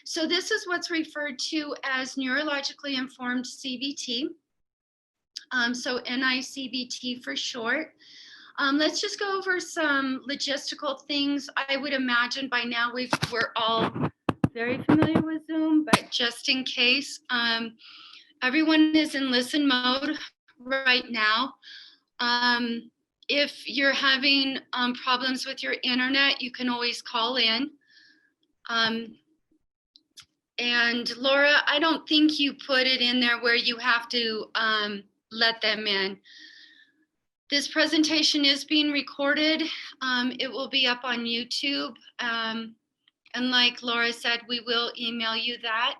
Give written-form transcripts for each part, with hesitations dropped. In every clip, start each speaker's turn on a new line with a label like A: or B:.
A: So this is what's referred to as neurologically informed CBT. So NICBT for short. Let's just go over some logistical things. I would imagine by now we're all very familiar with Zoom, but just in case, everyone is in listen mode right now. If you're having problems with your internet, you can always call in. And Laura, I don't think you put it in there where you have to let them in. This presentation is being recorded. It will be up on YouTube. And like Laura said, we will email you that.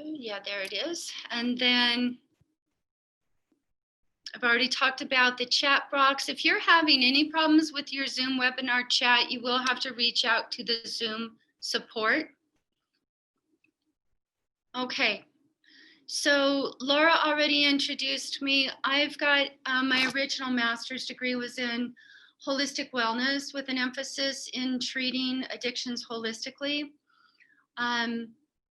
A: Yeah, there it is. And then I've already talked about the chat box. If you're having any problems with your Zoom webinar chat, you will have to reach out to the Zoom support. Okay, so Laura already introduced me. I've got my original master's degree was in holistic wellness with an emphasis in treating addictions holistically.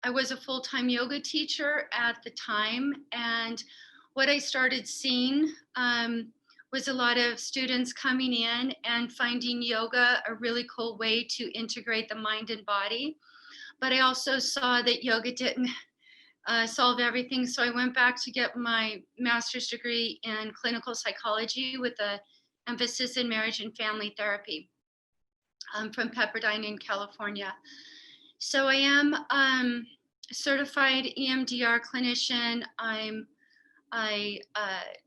A: I was a full-time yoga teacher at the time, and what I started seeing was a lot of students coming in and finding yoga a really cool way to integrate the mind and body. But I also saw that yoga didn't solve everything, so I went back to get my master's degree in clinical psychology with an emphasis in marriage and family therapy from Pepperdine in California. So I am a certified EMDR clinician. I'm a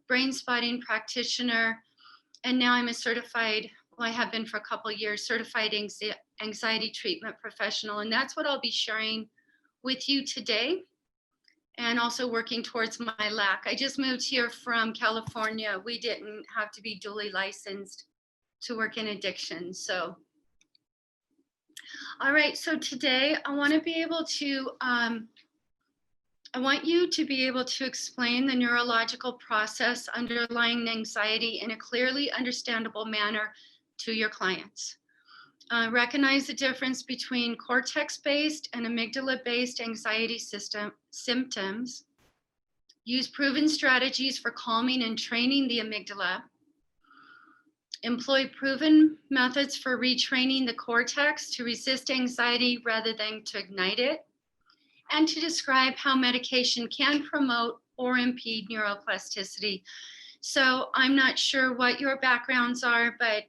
A: brain spotting practitioner, and now I'm a certified, well, I have been for a couple of years, certified anxiety treatment professional. And that's what I'll be sharing with you today, and also working towards my LAC. I just moved here from California. We didn't have to be duly licensed to work in addiction. So, all right, so today I want to be able to, I want you to be able to explain the neurological process underlying anxiety in a clearly understandable manner to your clients. Recognize the difference between cortex-based and amygdala-based anxiety symptoms. Use proven strategies for calming and training the amygdala. Employ proven methods for retraining the cortex to resist anxiety rather than to ignite it. And to describe how medication can promote or impede neuroplasticity. So I'm not sure what your backgrounds are, but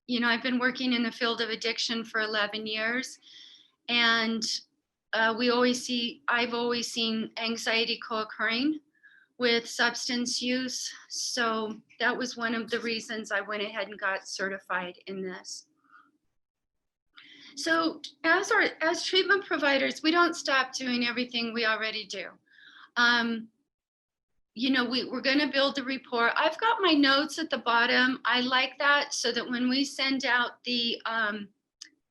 A: you know, I've been working in the field of addiction for 11 years, and I've always seen anxiety co-occurring with substance use. So that was one of the reasons I went ahead and got certified in this. So as treatment providers, we don't stop doing everything we already do. You know, we're going to build the report. I've got my notes at the bottom. I like that so that when we send out the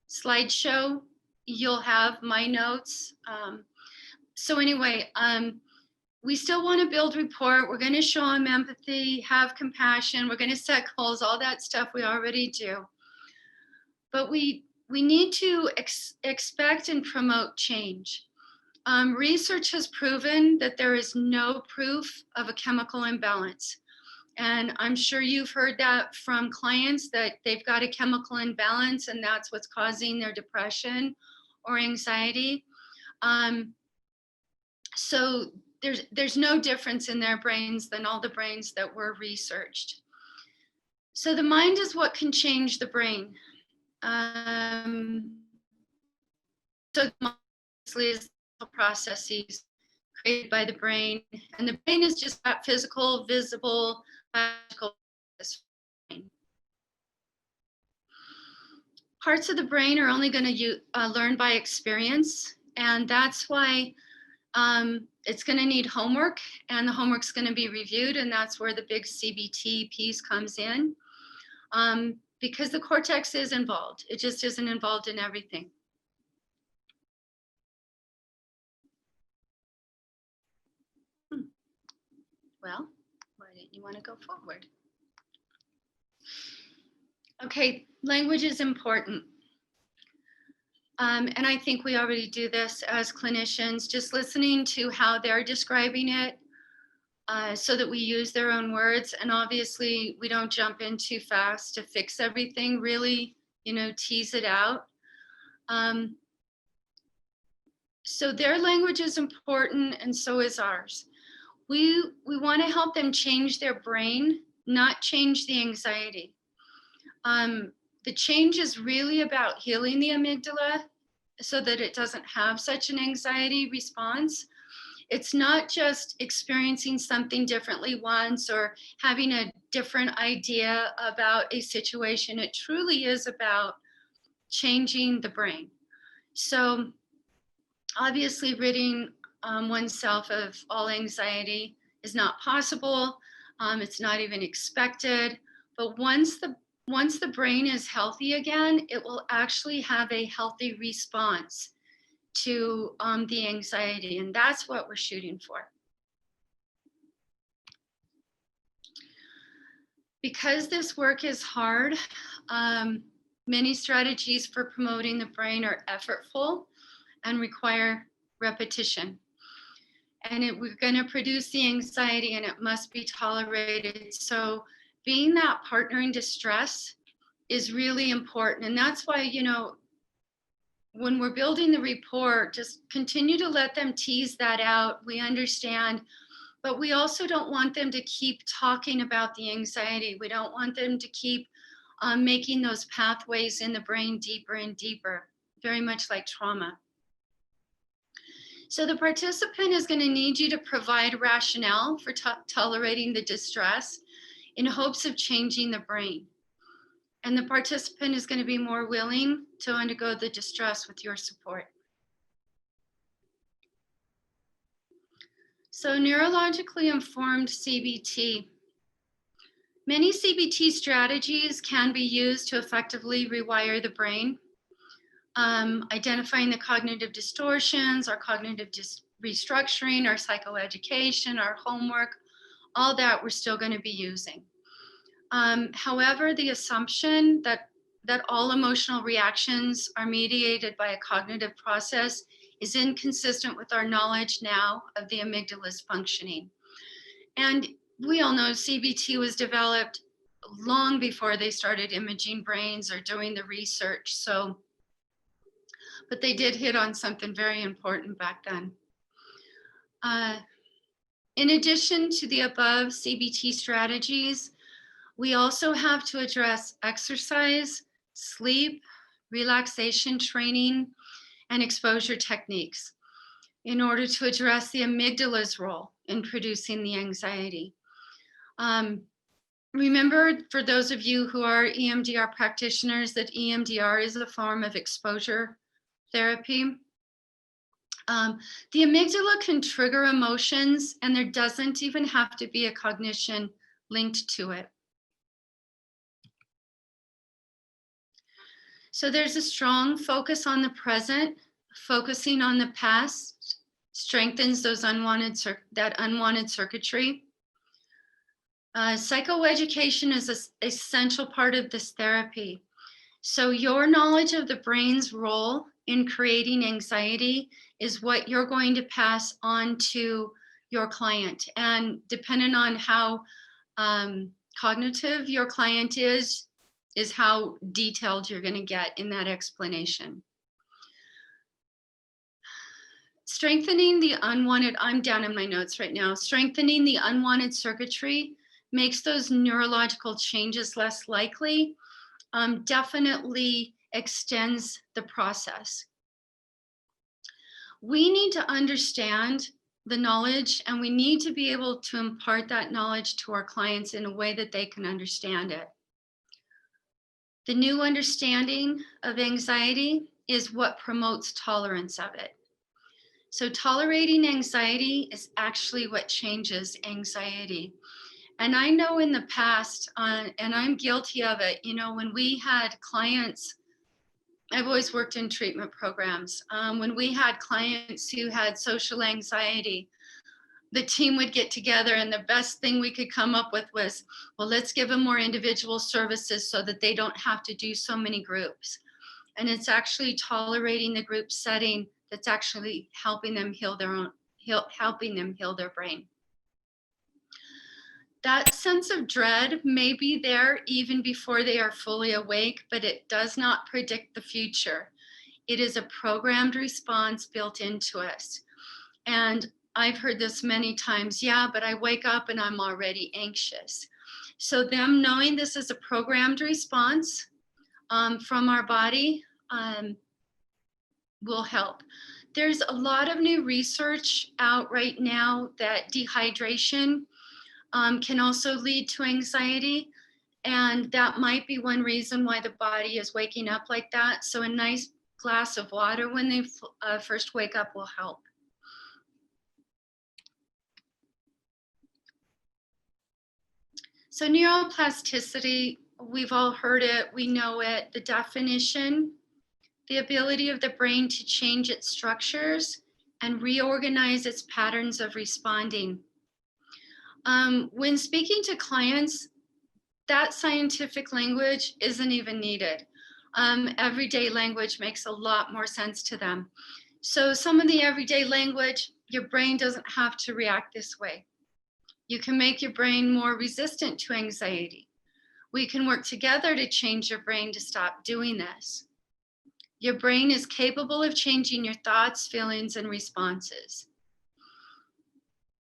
A: slideshow, you'll have my notes. So anyway, we still want to build report. We're going to show them empathy, have compassion. We're going to set goals, all that stuff we already do. But we need to expect and promote change. Research has proven that there is no proof of a chemical imbalance. And I'm sure you've heard that from clients that they've got a chemical imbalance and that's what's causing their depression or anxiety. So there's no difference in their brains than all the brains that were researched. So the mind is what can change the brain. So is processes created by the brain, and the brain is just that physical, visible, biological. Parts of the brain are only going to learn by experience, and that's why it's going to need homework, and the homework's going to be reviewed, and that's where the big CBT piece comes in, because the cortex is involved. It just isn't involved in everything. Well, why didn't you want to go forward? Okay, language is important. And I think we already do this as clinicians, just listening to how they're describing it so that we use their own words. And obviously, we don't jump in too fast to fix everything, really, tease it out. So their language is important, and so is ours. We want to help them change their brain, not change the anxiety. The change is really about healing the amygdala so that it doesn't have such an anxiety response. It's not just experiencing something differently once or having a different idea about a situation. It truly is about changing the brain. So obviously ridding oneself of all anxiety is not possible. It's not even expected. But once the brain is healthy again, it will actually have a healthy response to the anxiety. And that's what we're shooting for. Because this work is hard, many strategies for promoting the brain are effortful and require repetition. And we're going to produce the anxiety, and it must be tolerated. So being that partner in distress is really important. And that's why, when we're building the report, just continue to let them tease that out. We understand, but we also don't want them to keep talking about the anxiety. We don't want them to keep making those pathways in the brain deeper and deeper, very much like trauma. So the participant is going to need you to provide rationale for tolerating the distress in hopes of changing the brain. And the participant is going to be more willing to undergo the distress with your support. So neurologically informed CBT. Many CBT strategies can be used to effectively rewire the brain. Identifying the cognitive distortions, our cognitive restructuring, our psychoeducation, our homework, all that we're still going to be using. However, the assumption that all emotional reactions are mediated by a cognitive process is inconsistent with our knowledge now of the amygdala's functioning. And we all know CBT was developed long before they started imaging brains or doing the research. But they did hit on something very important back then. In addition to the above CBT strategies, we also have to address exercise, sleep, relaxation training, and exposure techniques in order to address the amygdala's role in producing the anxiety. Remember, for those of you who are EMDR practitioners, that EMDR is a form of exposure therapy. The amygdala can trigger emotions, and there doesn't even have to be a cognition linked to it. So there's a strong focus on the present. Focusing on the past strengthens those unwanted circuitry. Psychoeducation is an essential part of this therapy. So your knowledge of the brain's role in creating anxiety is what you're going to pass on to your client. And depending on how cognitive your client is how detailed you're going to get in that explanation. Strengthening the unwanted, I'm down in my notes right now, strengthening the unwanted circuitry makes those neurological changes less likely, definitely extends the process. We need to understand the knowledge, and we need to be able to impart that knowledge to our clients in a way that they can understand it. The new understanding of anxiety is what promotes tolerance of it. So tolerating anxiety is actually what changes anxiety. And I know in the past, and I'm guilty of it, when we had clients, I've always worked in treatment programs. When we had clients who had social anxiety, the team would get together, and the best thing we could come up with was, well, let's give them more individual services so that they don't have to do so many groups. And it's actually tolerating the group setting that's actually helping them heal their brain. That sense of dread may be there even before they are fully awake, but it does not predict the future. It is a programmed response built into us. And I've heard this many times, yeah, but I wake up and I'm already anxious. So them knowing this is a programmed response from our body will help. There's a lot of new research out right now that dehydration can also lead to anxiety. And that might be one reason why the body is waking up like that. So a nice glass of water when they first wake up will help. So neuroplasticity, we've all heard it, we know it. The definition: the ability of the brain to change its structures and reorganize its patterns of responding. When speaking to clients, that scientific language isn't even needed. Everyday language makes a lot more sense to them. So some of the everyday language, your brain doesn't have to react this way. You can make your brain more resistant to anxiety. We can work together to change your brain to stop doing this. Your brain is capable of changing your thoughts, feelings, and responses.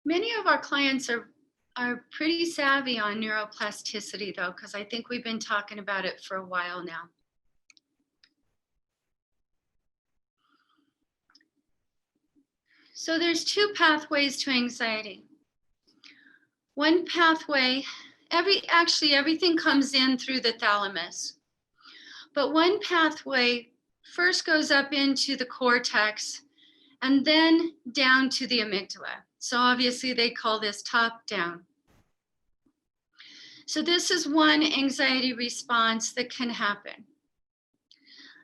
A: Many of our clients are pretty savvy on neuroplasticity though, because I think we've been talking about it for a while now. So there's two pathways to anxiety. One pathway, everything comes in through the thalamus. But one pathway first goes up into the cortex and then down to the amygdala. So obviously they call this top down. So this is one anxiety response that can happen.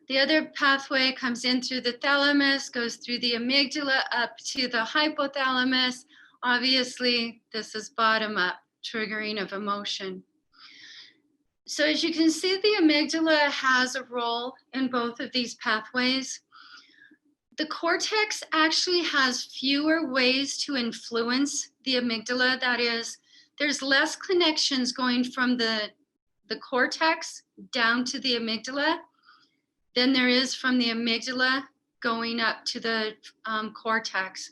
A: The other pathway comes in through the thalamus, goes through the amygdala up to the hypothalamus. Obviously, this is bottom up, triggering of emotion. So as you can see, the amygdala has a role in both of these pathways. The cortex actually has fewer ways to influence the amygdala. That is, there's less connections going from the cortex down to the amygdala than there is from the amygdala going up to the cortex.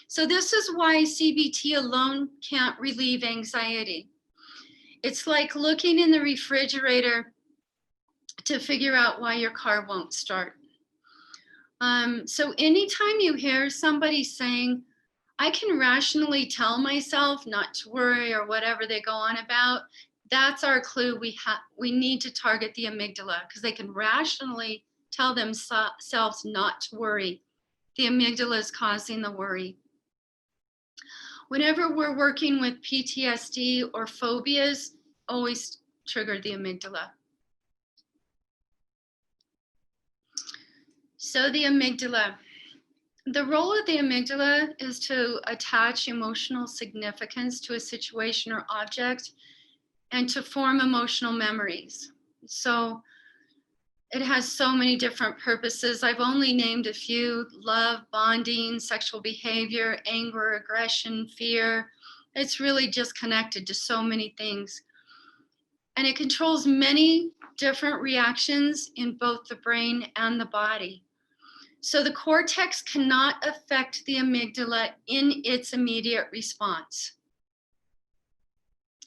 A: So this is why CBT alone can't relieve anxiety. It's like looking in the refrigerator to figure out why your car won't start. So anytime you hear somebody saying, I can rationally tell myself not to worry or whatever they go on about, that's our clue. We need to target the amygdala because they can rationally tell themselves not to worry. The amygdala is causing the worry. Whenever we're working with PTSD or phobias, always trigger the amygdala. So the amygdala. The role of the amygdala is to attach emotional significance to a situation or object and to form emotional memories. So it has so many different purposes. I've only named a few: love, bonding, sexual behavior, anger, aggression, fear. It's really just connected to so many things. And it controls many different reactions in both the brain and the body. So the cortex cannot affect the amygdala in its immediate response.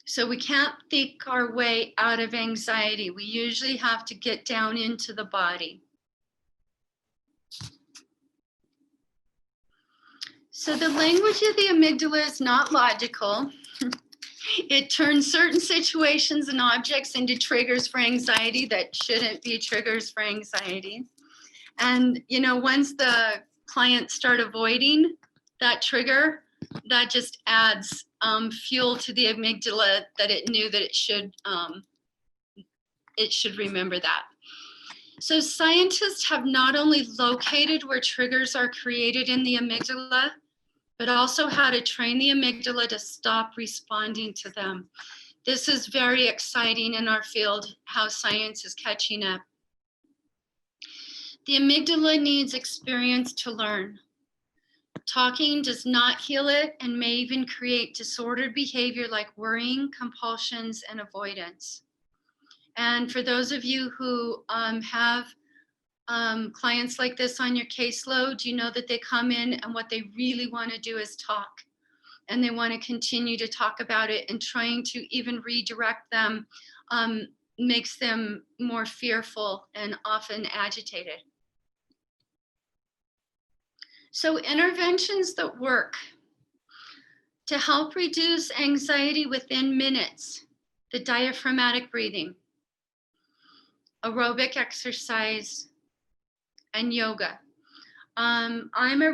A: So we can't think our way out of anxiety. We usually have to get down into the body. So the language of the amygdala is not logical. It turns certain situations and objects into triggers for anxiety that shouldn't be triggers for anxiety. And, once the clients start avoiding that trigger, that just adds fuel to the amygdala that it knew that it should remember that. So scientists have not only located where triggers are created in the amygdala, but also how to train the amygdala to stop responding to them. This is very exciting in our field, how science is catching up. The amygdala needs experience to learn. Talking does not heal it and may even create disordered behavior like worrying, compulsions, and avoidance. And for those of you who have clients like this on your caseload, you know that they come in and what they really want to do is talk. And they want to continue to talk about it, and trying to even redirect them makes them more fearful and often agitated. So interventions that work to help reduce anxiety within minutes: the diaphragmatic breathing, aerobic exercise, and yoga. I'm a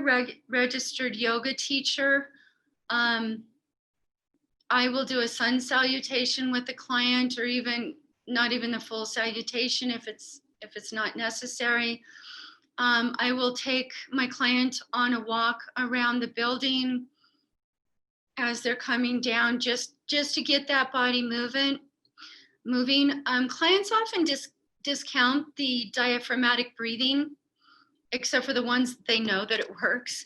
A: registered yoga teacher. I will do a sun salutation with the client, or even not even the full salutation if it's not necessary. I will take my client on a walk around the building as they're coming down, just to get that body moving. Clients often discount the diaphragmatic breathing, except for the ones that they know that it works.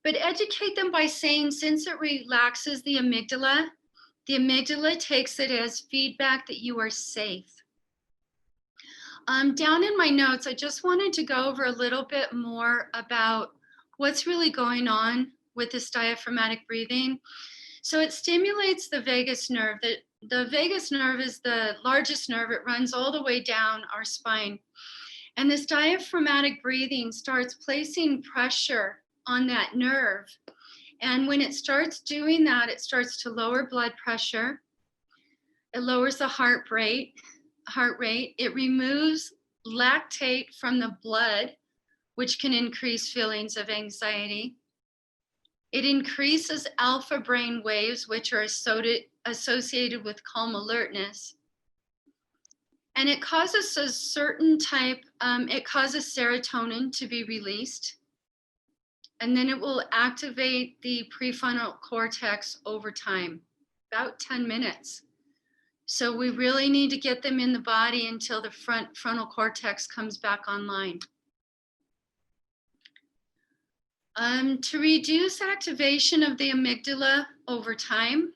A: But educate them by saying, since it relaxes the amygdala takes it as feedback that you are safe. Down in my notes, I just wanted to go over a little bit more about what's really going on with this diaphragmatic breathing. So it stimulates the vagus nerve. The vagus nerve is the largest nerve. It runs all the way down our spine. And this diaphragmatic breathing starts placing pressure on that nerve. And when it starts doing that, it starts to lower blood pressure. It lowers the heart rate. It removes lactate from the blood, which can increase feelings of anxiety. It increases alpha brain waves, which are associated with calm alertness. And it causes a certain type, it causes serotonin to be released. And then it will activate the prefrontal cortex over time, about 10 minutes. So we really need to get them in the body until the frontal cortex comes back online. To reduce activation of the amygdala over time.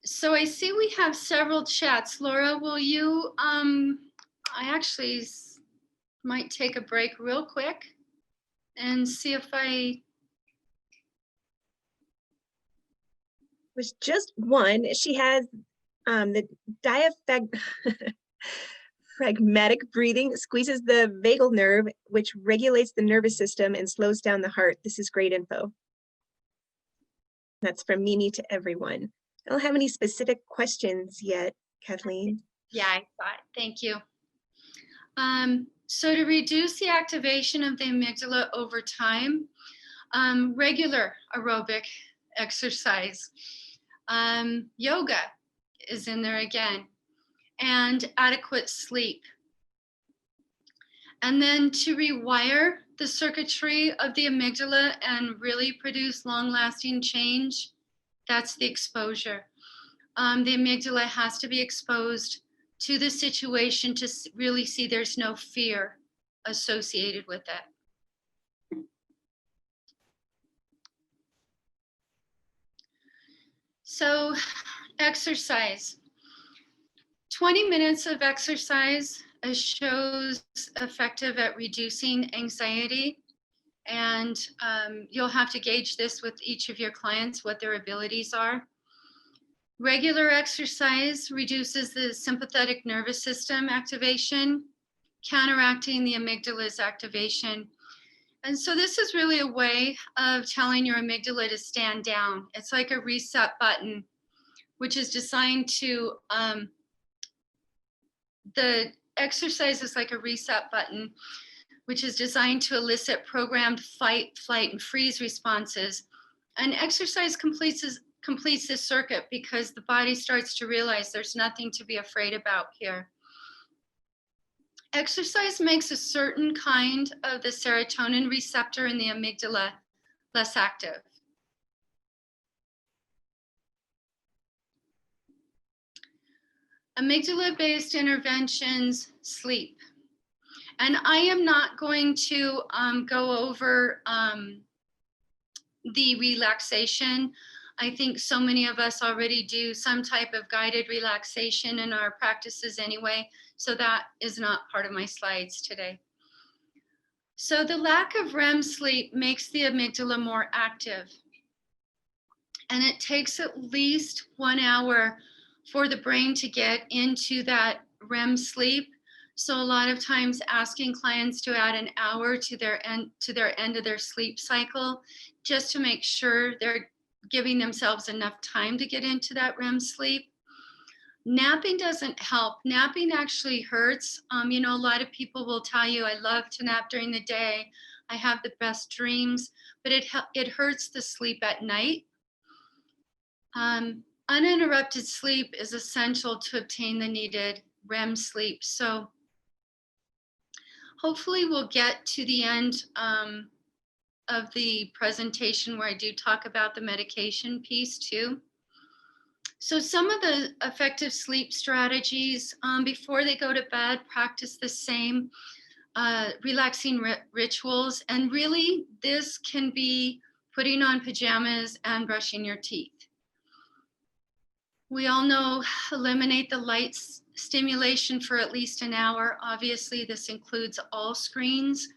A: So I see we have several chats. Laura, will you, I actually might take a break real quick and see if I...
B: Was just one. She has the diaphragmatic breathing squeezes the vagal nerve, which regulates the nervous system and slows down the heart. This is great info. That's from Mimi to everyone. I don't have any specific questions yet, Kathleen.
A: Yeah, I saw it. Thank you. So to reduce the activation of the amygdala over time, regular aerobic exercise, yoga is in there again, and adequate sleep. And then to rewire the circuitry of the amygdala and really produce long-lasting change, that's the exposure. The amygdala has to be exposed to the situation to really see there's no fear associated with it. So exercise. 20 minutes of exercise shows effective at reducing anxiety. And you'll have to gauge this with each of your clients, what their abilities are. Regular exercise reduces the sympathetic nervous system activation, counteracting the amygdala's activation. And so this is really a way of telling your amygdala to stand down. It's like a reset button, which is designed to, the exercise is like a reset button, which is designed to elicit programmed fight, flight, and freeze responses. And exercise completes this circuit because the body starts to realize there's nothing to be afraid about here. Exercise makes a certain kind of the serotonin receptor in the amygdala less active. Amygdala-based interventions, sleep. And I am not going to go over the relaxation. I think so many of us already do some type of guided relaxation in our practices anyway, so that is not part of my slides today. So the lack of REM sleep makes the amygdala more active. And it takes at least 1 hour for the brain to get into that REM sleep. So a lot of times asking clients to add an hour to their end of their sleep cycle, just to make sure they're giving themselves enough time to get into that REM sleep. Napping doesn't help. Napping actually hurts. You know, a lot of people will tell you, I love to nap during the day. I have the best dreams, but it hurts the sleep at night. Uninterrupted sleep is essential to obtain the needed REM sleep. So hopefully we'll get to the end of the presentation where I do talk about the medication piece too. So some of the effective sleep strategies before they go to bed, practice the same relaxing rituals. And really this can be putting on pajamas and brushing your teeth. We all know eliminate the light stimulation for at least an hour. Obviously, this includes all screens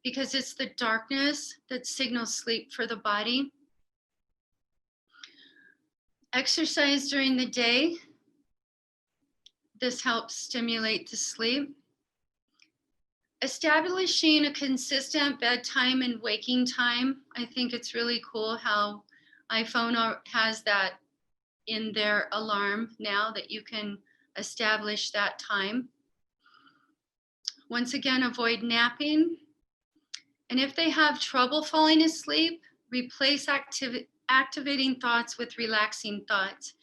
A: because it's the darkness that signals sleep for the body. Exercise during the day. This helps stimulate the sleep. Establishing a consistent bedtime and waking time. I think it's really cool how iPhone has that in their alarm now, that you can establish that time. Once again, avoid napping. And if they have trouble falling asleep, replace activating thoughts with relaxing thoughts.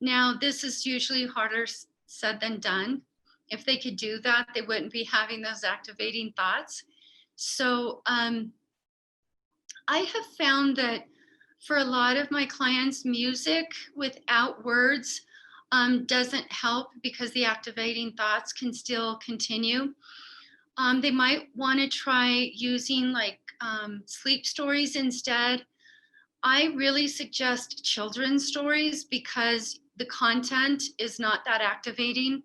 A: Now, this is usually harder said than done. If they could do that, they wouldn't be having those activating thoughts. So I have found that for a lot of my clients, music without words doesn't help because the activating thoughts can still continue. They might want to try using like sleep stories instead. I really suggest children's stories because the content is not that activating.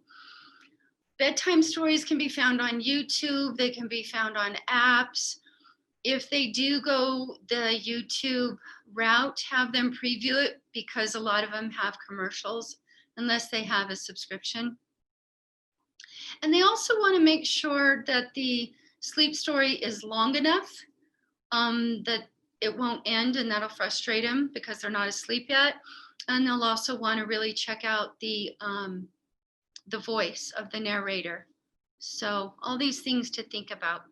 A: Bedtime stories can be found on YouTube. They can be found on apps. If they do go the YouTube route, have them preview it because a lot of them have commercials unless they have a subscription. And they also want to make sure that the sleep story is long enough that it won't end, and that'll frustrate them because they're not asleep yet. And they'll also want to really check out the voice of the narrator. So all these things to think about.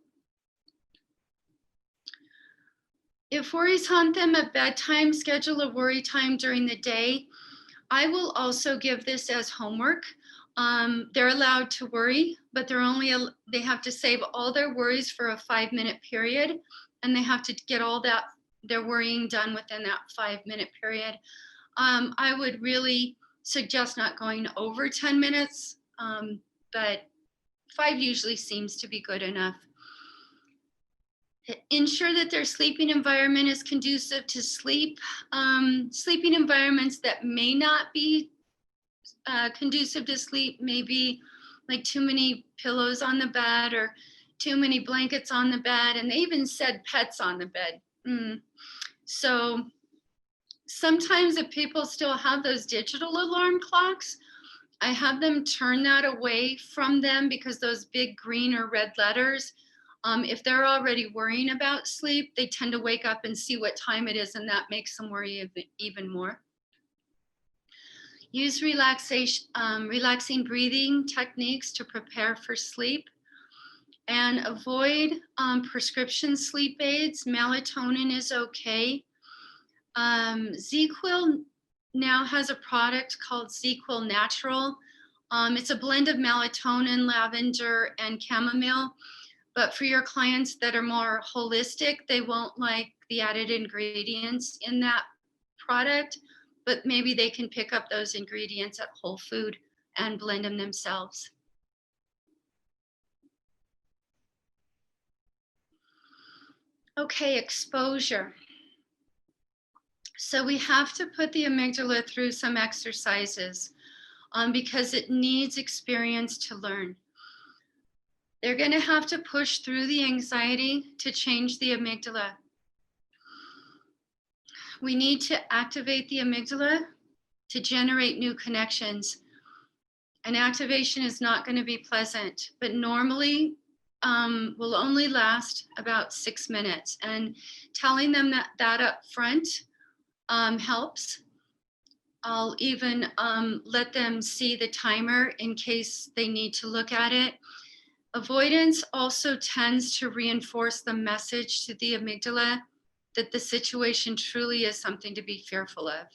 A: If worries haunt them at bedtime, schedule a worry time during the day. I will also give this as homework. They're allowed to worry, but they have to save all their worries for a 5-minute period, and they have to get all their worrying done within that 5-minute period. I would really suggest not going over 10 minutes, but 5 usually seems to be good enough. Ensure that their sleeping environment is conducive to sleep. Sleeping environments that may not be conducive to sleep, maybe like too many pillows on the bed or too many blankets on the bed, and they even said pets on the bed. So sometimes if people still have those digital alarm clocks, I have them turn that away from them because those big green or red letters, if they're already worrying about sleep, they tend to wake up and see what time it is, and that makes them worry even more. Use relaxing breathing techniques to prepare for sleep, and avoid prescription sleep aids. Melatonin is okay. ZQuil now has a product called ZQuil Natural. It's a blend of melatonin, lavender, and chamomile. But for your clients that are more holistic, they won't like the added ingredients in that product, but maybe they can pick up those ingredients at Whole Food and blend them themselves. Okay, exposure. So we have to put the amygdala through some exercises because it needs experience to learn. They're going to have to push through the anxiety to change the amygdala. We need to activate the amygdala to generate new connections. And activation is not going to be pleasant, but normally will only last about 6 minutes. And telling them that up front helps. I'll even let them see the timer in case they need to look at it. Avoidance also tends to reinforce the message to the amygdala that the situation truly is something to be fearful of.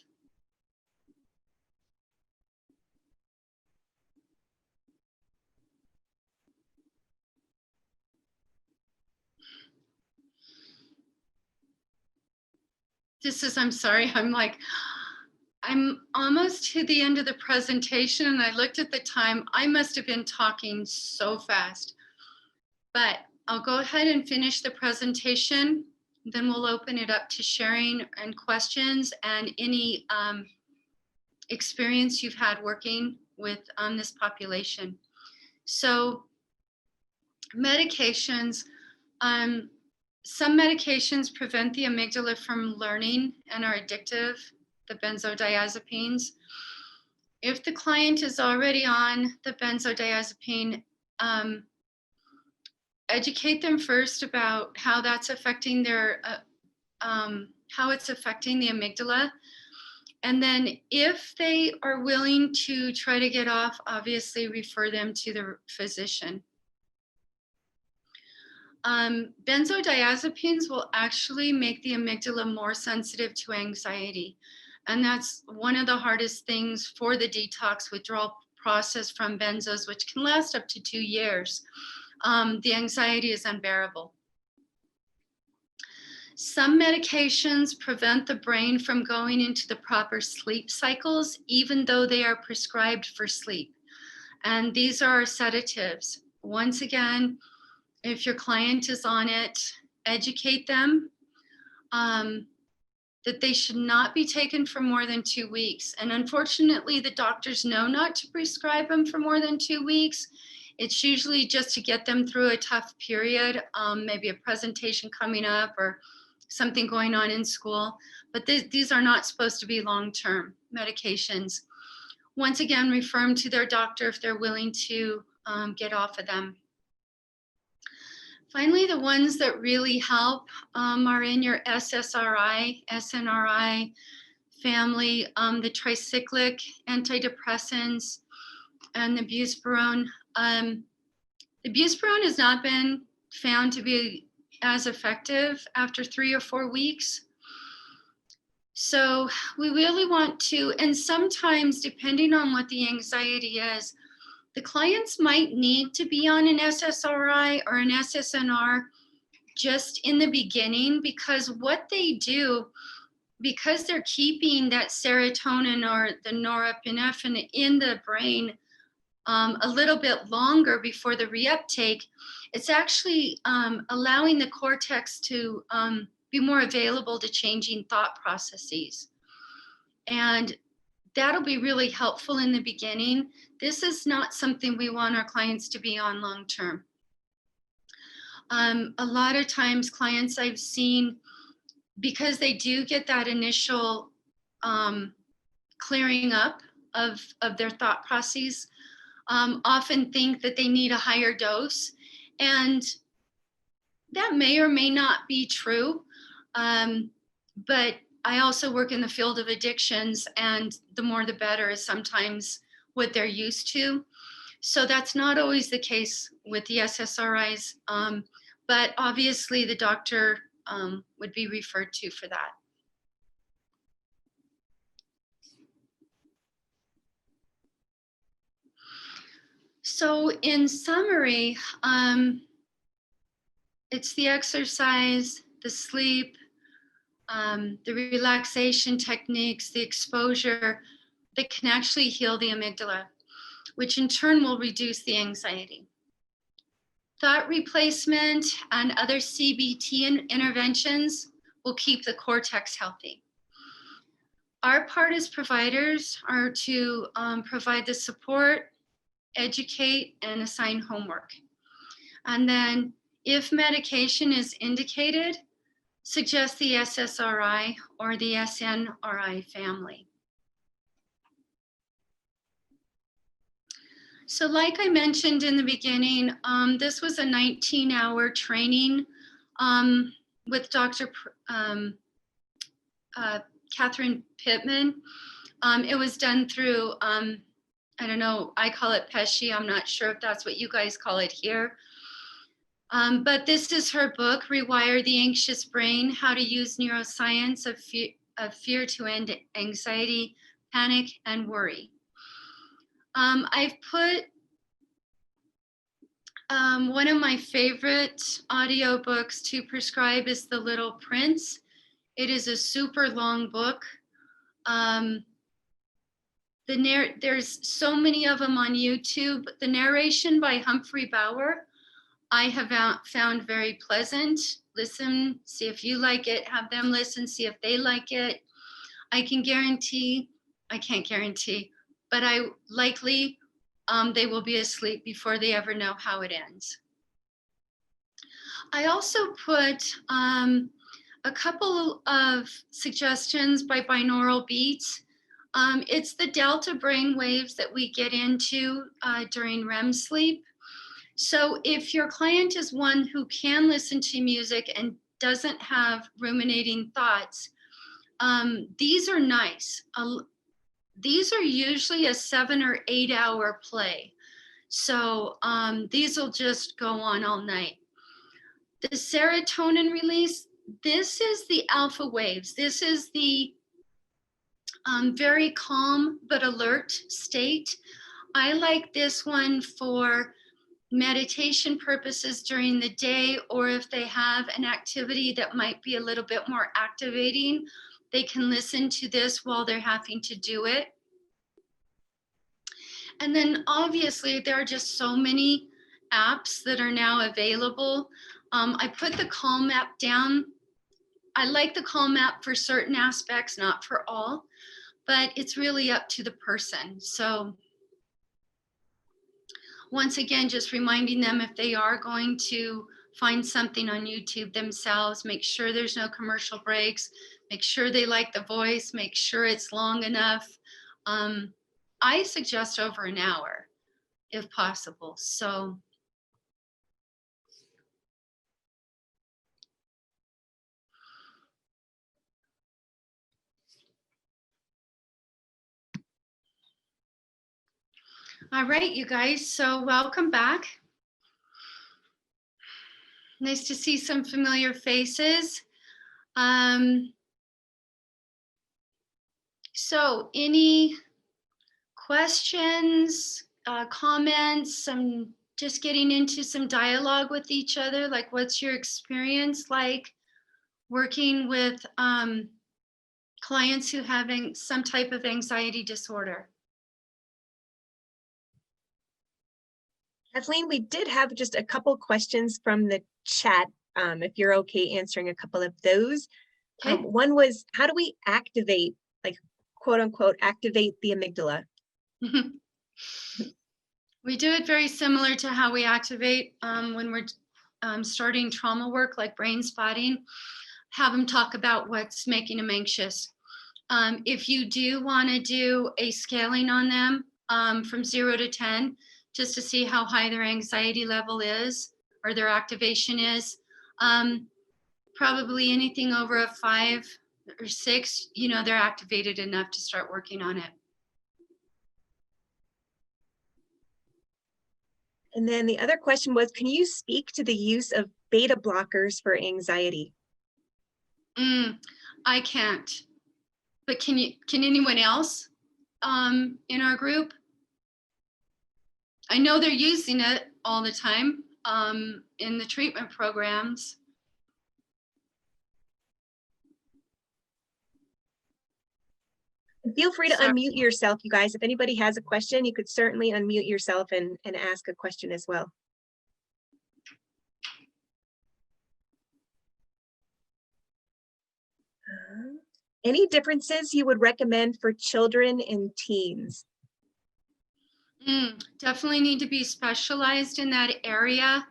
A: I'm sorry, I'm almost to the end of the presentation and I looked at the time. I must have been talking so fast, but I'll go ahead and finish the presentation. Then we'll open it up to sharing and questions and any experience you've had working with this population. So medications, some medications prevent the amygdala from learning and are addictive, the benzodiazepines. If the client is already on the benzodiazepine, educate them first about how that's affecting their, how it's affecting the amygdala. And then if they are willing to try to get off, obviously refer them to the physician. Benzodiazepines will actually make the amygdala more sensitive to anxiety. And that's one of the hardest things for the detox withdrawal process from benzos, which can last up to 2 years. The anxiety is unbearable. Some medications prevent the brain from going into the proper sleep cycles, even though they are prescribed for sleep. And these are sedatives. Once again, if your client is on it, educate them that they should not be taken for more than 2 weeks. And unfortunately, the doctors know not to prescribe them for more than 2 weeks. It's usually just to get them through a tough period, maybe a presentation coming up or something going on in school. But these are not supposed to be long-term medications. Once again, refer them to their doctor if they're willing to get off of them. Finally, the ones that really help are in your SSRI, SNRI family, the tricyclic antidepressants, and the buspirone. The buspirone has not been found to be as effective after 3 or 4 weeks. So we really want to, and sometimes depending on what the anxiety is, the clients might need to be on an SSRI or an SSNR just in the beginning, because what they do, because they're keeping that serotonin or the norepinephrine in the brain a little bit longer before the reuptake, it's actually allowing the cortex to be more available to changing thought processes. And that'll be really helpful in the beginning. This is not something we want our clients to be on long term. A lot of times clients I've seen, because they do get that initial clearing up of their thought processes, often think that they need a higher dose. And that may or may not be true. But I also work in the field of addictions, and the more the better is sometimes what they're used to. So that's not always the case with the SSRIs, but obviously the doctor would be referred to for that. So in summary, it's the exercise, the sleep, the relaxation techniques, the exposure that can actually heal the amygdala, which in turn will reduce the anxiety. Thought replacement and other CBT interventions will keep the cortex healthy. Our part as providers are to provide the support, educate, and assign homework. And then if medication is indicated, suggest the SSRI or the SNRI family. So like I mentioned in the beginning, this was a 19-hour training with Dr. Catherine Pittman. It was done through, I don't know, I call it Pesci. I'm not sure if that's what you guys call it here. But this is her book, Rewire the Anxious Brain, How to Use Neuroscience of Fear to End Anxiety, Panic, and Worry. I've put one of my favorite audiobooks to prescribe is The Little Prince. It is a super long book. There's so many of them on YouTube. The narration by Humphrey Bauer, I have found very pleasant. Listen, see if you like it, have them listen, see if they like it. I can't guarantee, but I likely they will be asleep before they ever know how it ends. I also put a couple of suggestions by binaural beats. It's the delta brain waves that we get into during REM sleep. So if your client is one who can listen to music and doesn't have ruminating thoughts, these are nice. These are usually a 7 or 8 hour play. So these will just go on all night. The serotonin release, this is the alpha waves. This is the very calm but alert state. I like this one for meditation purposes during the day, or if they have an activity that might be a little bit more activating, they can listen to this while they're having to do it. And then obviously there are just so many apps that are now available. I put the Calm app down. I like the Calm app for certain aspects, not for all, but it's really up to the person. So once again, just reminding them if they are going to find something on YouTube themselves, make sure there's no commercial breaks, make sure they like the voice, make sure it's long enough. I suggest over an hour if possible. So all right, you guys, so welcome back. Nice to see some familiar faces. So any questions, comments, just getting into some dialogue with each other? Like, what's your experience like working with clients who having some type of anxiety disorder?
B: Kathleen, we did have just a couple questions from the chat, if you're okay answering a couple of those.
A: Okay.
B: One was, how do we activate, like, quote unquote, activate the amygdala?
A: We do it very similar to how we activate when we're starting trauma work, like brain spotting. Have them talk about what's making them anxious. If you do want to do a scaling on them from 0 to 10, just to see how high their anxiety level is or their activation is, probably anything over a 5 or 6, you know, they're activated enough to start working on it.
B: And then the other question was, can you speak to the use of beta blockers for anxiety?
A: I can't. But can anyone else in our group? I know they're using it all the time in the treatment programs.
B: Feel free to unmute yourself, you guys. If anybody has a question, you could certainly unmute yourself and ask a question as well. Any differences you would recommend for children and teens?
A: Definitely need to be specialized in that area.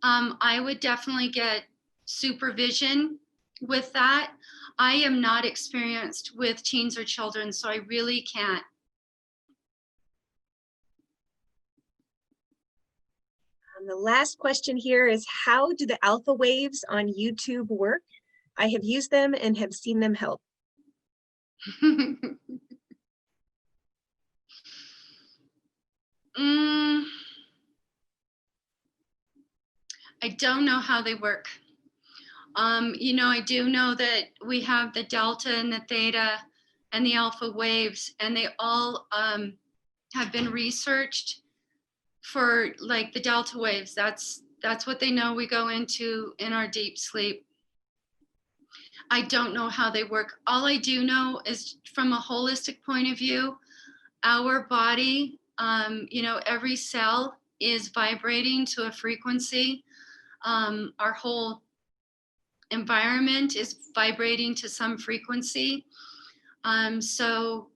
A: I would definitely get supervision with that. I am not experienced with teens or children, so I really can't.
B: The last question here is, how do the alpha waves on YouTube work? I have used them and have seen them help.
A: Mm, I don't know how they work. I do know that we have the delta and the theta and the alpha waves, and they all have been researched for like the delta waves. That's what they know we go into in our deep sleep. I don't know how they work. All I do know is from a holistic point of view, our body, every cell is vibrating to a frequency. Our whole environment is vibrating to some frequency. So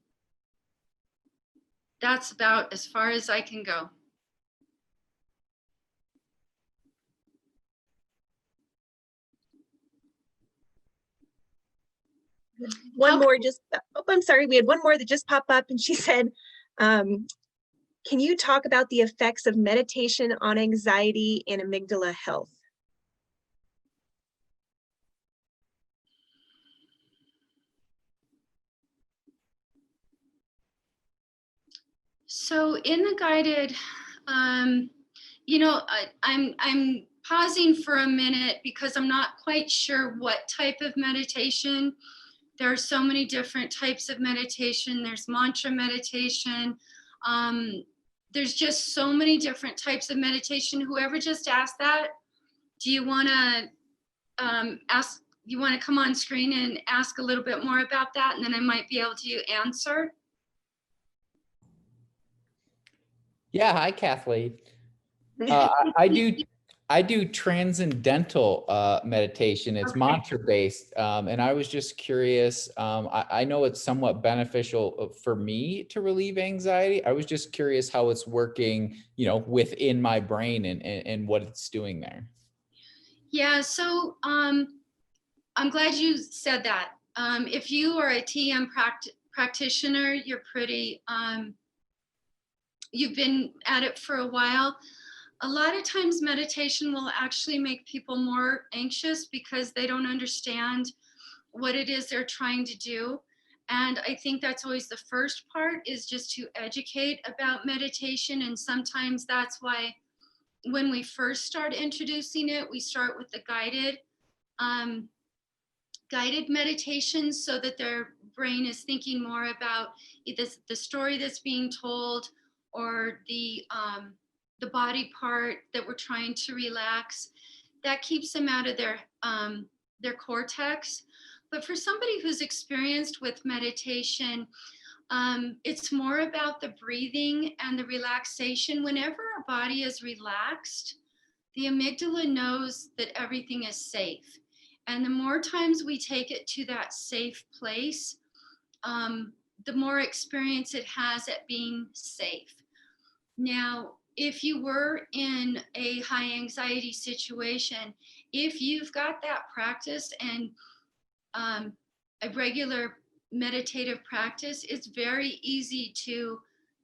A: that's about as far as I can go.
B: One more just, oh, I'm sorry, we had one more that just popped up, and she said, can you talk about the effects of meditation on anxiety and amygdala health?
A: So in the guided, I'm pausing for a minute because I'm not quite sure what type of meditation. There are so many different types of meditation. There's mantra meditation. There's just so many different types of meditation. Whoever just asked that, do you want to ask? You want to come on screen and ask a little bit more about that, and then I might be able to answer.
C: Yeah, hi Kathleen. I do transcendental meditation. It's
A: Okay.
C: mantra based, and I was just curious. I know it's somewhat beneficial for me to relieve anxiety. I was just curious how it's working, within my brain and what it's doing there.
A: Yeah, so I'm glad you said that. If you are a TM practitioner, you're pretty, you've been at it for a while. A lot of times meditation will actually make people more anxious because they don't understand what it is they're trying to do. And I think that's always the first part, is just to educate about meditation. And sometimes that's why when we first start introducing it, we start with the guided meditations so that their brain is thinking more about the story that's being told, or the body part that we're trying to relax. That keeps them out of their cortex. But for somebody who's experienced with meditation, it's more about the breathing and the relaxation. Whenever our body is relaxed, the amygdala knows that everything is safe. And the more times we take it to that safe place, the more experience it has at being safe. Now, if you were in a high anxiety situation, if you've got that practice and a regular meditative practice, it's very easy to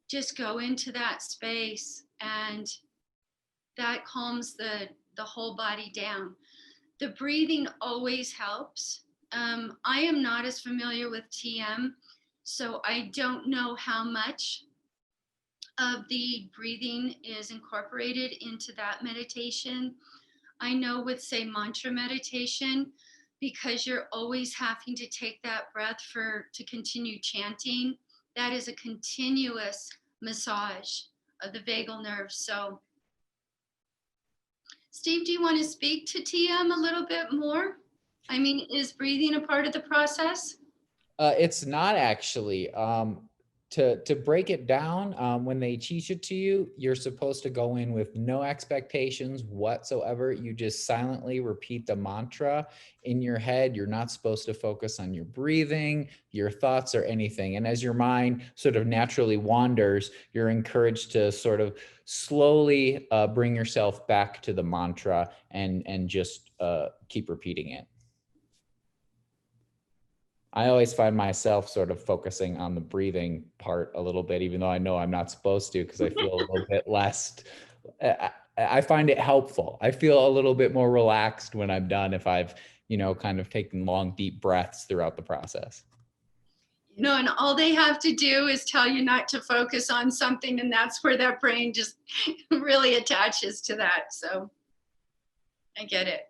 A: just go into that space, and that calms the whole body down. The breathing always helps. I am not as familiar with TM, so I don't know how much of the breathing is incorporated into that meditation. I know with, say, mantra meditation, because you're always having to take that breath to continue chanting, that is a continuous massage of the vagal nerve. So Steve, do you want to speak to TM a little bit more? I mean, is breathing a part of the process?
C: It's not actually. to break it down, when they teach it to you, you're supposed to go in with no expectations whatsoever. You just silently repeat the mantra in your head. You're not supposed to focus on your breathing, your thoughts, or anything. And as your mind sort of naturally wanders, you're encouraged to sort of slowly bring yourself back to the mantra and just keep repeating it. I always find myself sort of focusing on the breathing part a little bit, even though I know I'm not supposed to, because I feel a little bit less, I find it helpful. I feel a little bit more relaxed when I'm done if I've, kind of taken long, deep breaths throughout the process.
A: And all they have to do is tell you not to focus on something, and that's where that brain just really attaches to that. So I get it.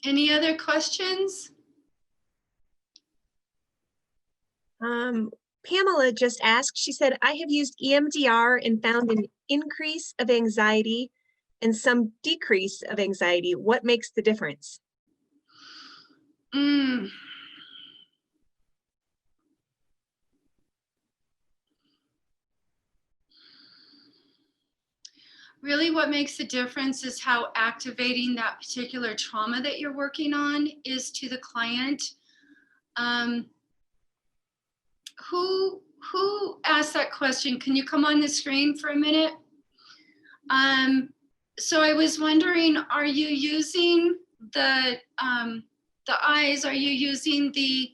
A: Any other questions?
B: Pamela just asked, she said, I have used EMDR and found an increase of anxiety and some decrease of anxiety. What makes the difference?
A: Really, what makes the difference is how activating that particular trauma that you're working on is to the client. Who asked that question? Can you come on the screen for a minute? So I was wondering, are you using the eyes? Are you using the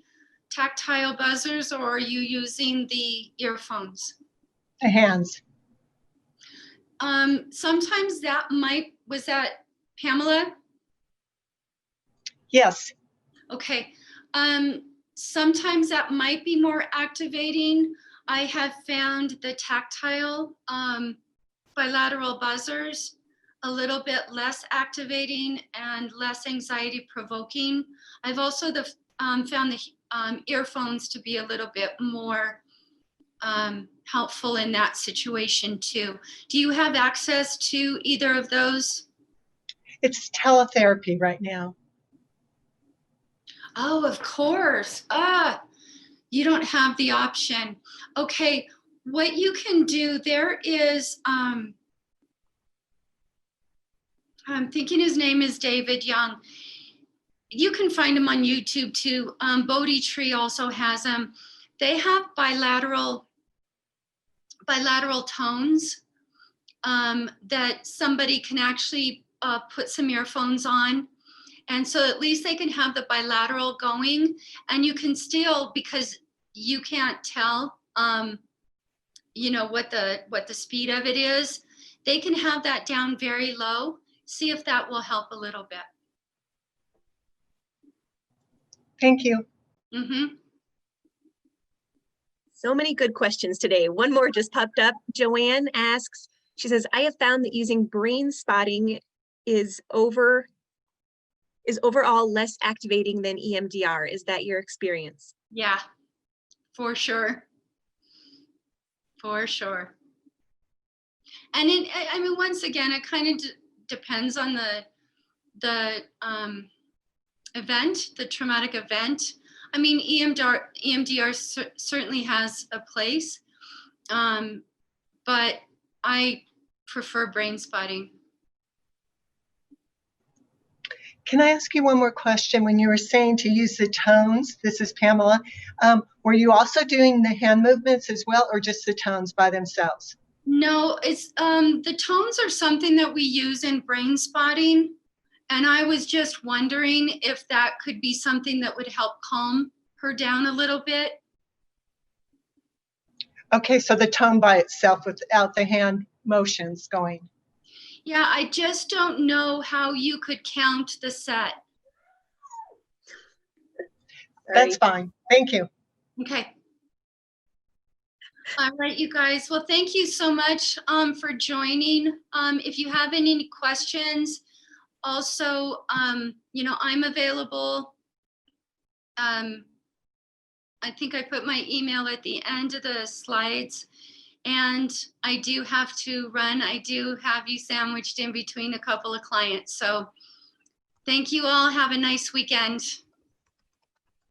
A: tactile buzzers, or are you using the earphones?
D: The hands.
A: Sometimes that was that Pamela?
D: Yes.
A: Okay. Sometimes that might be more activating. I have found the tactile bilateral buzzers a little bit less activating and less anxiety provoking. I've also found the earphones to be a little bit more helpful in that situation too. Do you have access to either of those?
D: It's teletherapy right now.
A: Oh, of course. You don't have the option. Okay, what you can do, there is, I'm thinking his name is David Young. You can find him on YouTube too. Bodhi Tree also has them. They have bilateral tones that somebody can actually put some earphones on. And so at least they can have the bilateral going, and you can still, because you can't tell, what the speed of it is, they can have that down very low. See if that will help a little bit.
D: Thank you.
A: Mm-hmm.
B: So many good questions today. One more just popped up. Joanne asks, she says, I have found that using brain spotting is overall less activating than EMDR. Is that your experience?
A: Yeah, for sure. For sure. And once again, it kind of depends on the event, the traumatic event. EMDR certainly has a place, but I prefer brain spotting.
D: Can I ask you one more question? When you were saying to use the tones, this is Pamela, were you also doing the hand movements as well, or just the tones by themselves?
A: No, it's the tones are something that we use in brain spotting. And I was just wondering if that could be something that would help calm her down a little bit.
D: Okay, so the tone by itself without the hand motions going.
A: Yeah, I just don't know how you could count the set.
D: That's fine. Thank you.
A: Okay. All right, you guys. Well, thank you so much for joining. If you have any questions, also, I'm available. I think I put my email at the end of the slides, and I do have to run. I do have you sandwiched in between a couple of clients. So Thank you all. Have a nice weekend.